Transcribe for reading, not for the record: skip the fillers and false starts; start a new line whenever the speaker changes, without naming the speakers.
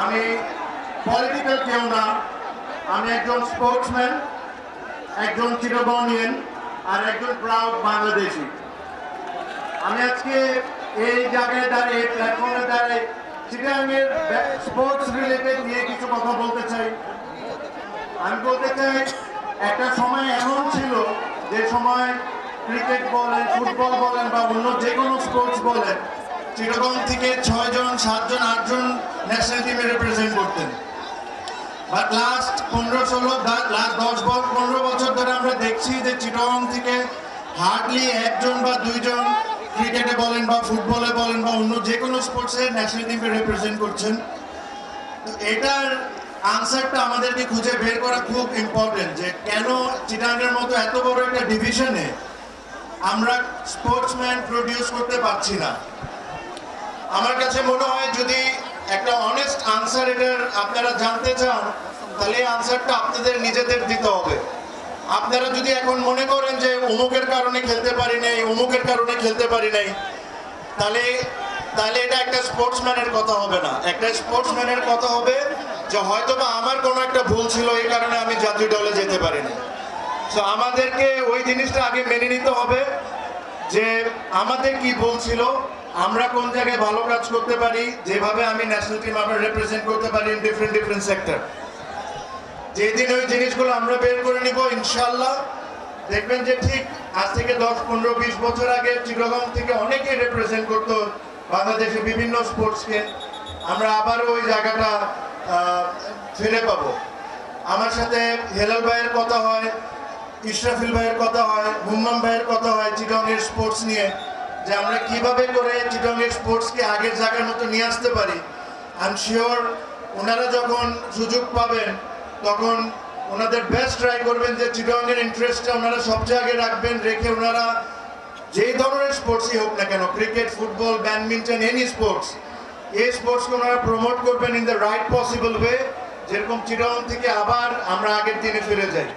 আমি পলিটিক্যাল কেউ না, আমি একজন স্পোর্টসম্যান, একজন চিরগণিয়ান আর একজন প্রাউড বাংলাদেশি। আমি আজকে এই জায়গায় দাঁড়িয়ে প্ল্যাটফর্মে দাঁড়িয়ে চিটাগাংয়ের স্পোর্টস রিলেটেড নিয়ে কিছু কথা বলতে চাই। আমি বলতে চাই একটা সময় এমন ছিল যে সময় ক্রিকেট বলেন, ফুটবল বলেন বা অন্য যে কোনো স্পোর্টস বলেন, চিটাগাং থেকে 6 জন 7 জন 8 জন ন্যাশনাল টিমে রিপ্রেজেন্ট করতেন। বাট লাস্ট 15 বছর ধরে আমরা দেখছি যে চিটাগাং থেকে হার্ডলি 1 জন বা 2 জন ক্রিকেটে বলেন বা ফুটবলে বলেন বা অন্য যে কোনো স্পোর্টসে ন্যাশনাল টিমকে রিপ্রেজেন্ট করছেন। তো এটার আনসারটা আমাদেরকে খুঁজে বের করা খুব ইম্পর্টেন্ট, যে কেন চিটাগাংয়ের মতো এত বড় একটা ডিভিশনে আমরা স্পোর্টসম্যান প্রডিউস করতে পারছি না। আমার কাছে মনে হয় যদি একটা অনেস্ট আনসার এটার আপনারা জানতে চান, তাহলে এই আনসারটা আপনাদের নিজেদের দিতে হবে। আপনারা যদি এখন মনে করেন যে অমুকের কারণে খেলতে পারি নাই, অমুকের কারণে খেলতে পারি নাই, তাহলে এটা একটা স্পোর্টসম্যানের কথা হবে না। একটা স্পোর্টসম্যানের কথা হবে যে হয়তোবা আমার কোনো একটা ভুল ছিল, এই কারণে আমি জাতীয় দলে যেতে পারিনি। তো আমাদেরকে ওই জিনিসটা আগে মেনে নিতে হবে যে আমাদের কি ভুল ছিল, আমরা কোন জায়গায় ভালো কাজ করতে পারি, যেভাবে আমি ন্যাশনাল টিম আমরা রিপ্রেজেন্ট করতে পারি ইন ডিফারেন্ট সেক্টর। যেদিন ওই জিনিসগুলো আমরা বের করে নিব, ইনশাল্লাহ দেখবেন যে ঠিক আজ থেকে 10, 15, 20 বছর আগে চিটাগাং থেকে অনেকে রিপ্রেজেন্ট করতো বাংলাদেশের বিভিন্ন স্পোর্টসকে, আমরা আবার ওই জায়গাটা ফিরে পাবো। আমার সাথে হেলাল ভাইয়ের কথা হয়, ইশরাফিল ভাইয়ের কথা হয়, হুম্মাম ভাইয়ের কথা হয় চিটাগাংয়ের স্পোর্টস নিয়ে, যে আমরা কিভাবে করে চিটাগাংয়ের স্পোর্টসকে আগের জায়গার মতো নিয়ে আসতে পারি। আই এম শিওর ওনারা যখন সুযোগ পাবেন তখন ওনাদের বেস্ট ট্রাই করবেন যে চিটাগাংয়ের ইন্টারেস্টটা ওনারা সবচেয়ে আগে রাখবেন, রেখে ওনারা যেই ধরনের স্পোর্টসই হোক না কেন, cricket, football, badminton, any sports, এই স্পোর্টসকে ওনারা প্রমোট করবেন in the right possible way, যেরকম চিটাগাং থেকে আবার আমরা আগের দিনে ফিরে যাই।